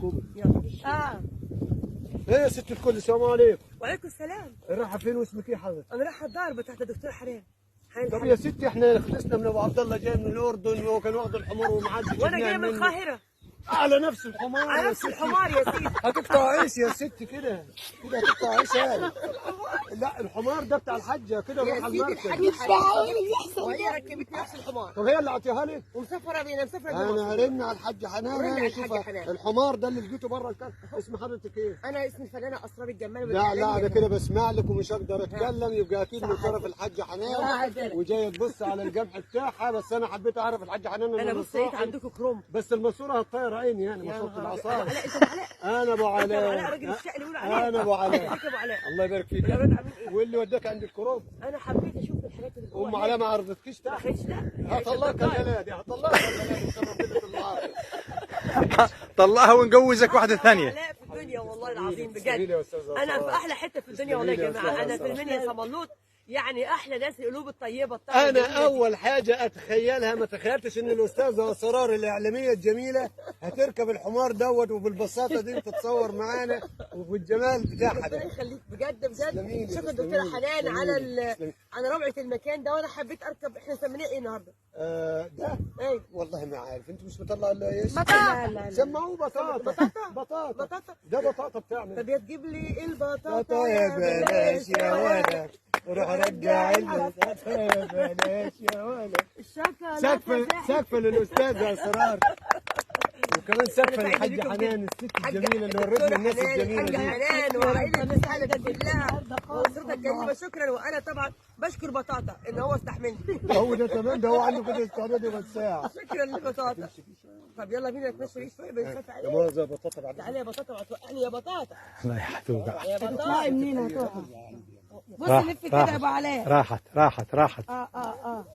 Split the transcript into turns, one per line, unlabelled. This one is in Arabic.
الكوبري.
يلا.
ايه يا ست الكل، السلام عليكم.
وعليكم السلام.
رايحه فين واسمك ايه حضرتك؟
انا رايحه الدار بتاعت الدكتور حنان.
طب يا ستي احنا خلصنا من ابو عبد الله، جاي من الاردن وهو كان واخد الحمار ومعدي،
وانا جايه من القاهره
على نفس الحمار.
على نفس الحمار يا سيدي.
هتقطع عيش يا ستي كده كده، هتقطع عيش يعني. لا الحمار ده بتاع الحاجه كده، روح على المركز.
وهي ركبت نفس الحمار
طب هي اللي اعطيها لك؟
ومسافره بينا، مسافره
انا هرن على الحاجه حنان.
رن على
انا
الحاجة
اشوف
حنان.
الحمار ده اللي لقيته بره الكهف. اسم حضرتك ايه؟
انا اسمي الفنانه اسرار الجمال.
لا لا انا كده بسمع لك ومش هقدر اتكلم، يبقى اكيد من طرف الحاجه حنان وجايه تبص على القمح بتاعها. بس انا حبيت اعرف الحاجه حنان.
انا بص لقيت عندكم كروم،
بس الماسوره هتطير عيني يعني، ماسوره العصا.
علاء، انت ابو علاء.
انا ابو علاء،
راجل الشقي اللي بيقولوا عليه.
انا ابو علاء.
ابو علاء.
الله يبارك فيك.
الأولاد عاملين ايه؟
واللي وداك عند الكروب؟
انا حبيت اشوف الحاجات اللي جوه.
ام علاء ما عرضتكيش
ما
تحت؟
خدتش. لا
هطلعك البلد، هطلعك البلد.
طلعها ونجوزك واحده ثانيه.
علاء في الدنيا والله العظيم بجد. انا في احلى حته في الدنيا والله يا جماعه. انا في المنيا صملوط، يعني احلى ناس، القلوب الطيبه الطاهره.
انا اول حاجه اتخيلها، ما تخيلتش ان الاستاذه اسرار الاعلاميه الجميله هتركب الحمار دوت وبالبساطه دي وتتصور معانا وبالجمال بتاعها
ربنا
ده.
يخليك بجد
تسلميلي،
بجد. شكرا
تسلميلي،
دكتوره حنان
تسلميلي.
على روعه المكان ده. وانا حبيت اركب. احنا مسميناه ايه النهارده؟
ده
ايه؟
والله ما عارف، انت مش مطلع الا ايش؟
بطاطا. لا لا لا.
سموه بطاطا.
بطاطا.
بطاطا ده بطاطا بتاعنا.
طب يا تجيب لي البطاطا
بطاطا يا بلاش يا ولد، وروح رجع البطاطا يا بلاش يا ولد.
الشوكولاته
سقف للاستاذه اسرار، وكمان سقف للحاجه حنان الست الجميله اللي ورتنا الناس الجميله
الحاجه
دي.
حنان وعائله السعاده كلها واسرتك الكريمه. شكرا. وانا طبعا بشكر بطاطا ان هو استحملني.
هو ده تمام، ده هو عنده كده استعداد يبقى ساعه.
شكرا لبطاطا. طب يلا بينا نتمشى ريش شويه بنخاف
يا
عليه.
مؤاخذه بطاطا بعد.
تعالي يا بطاطا وهتوقعني يا بطاطا.
لا يحتوقع.
يا بطاطا منين هتقع؟ بص لف كده يا ابو علاء.
راحت.
اه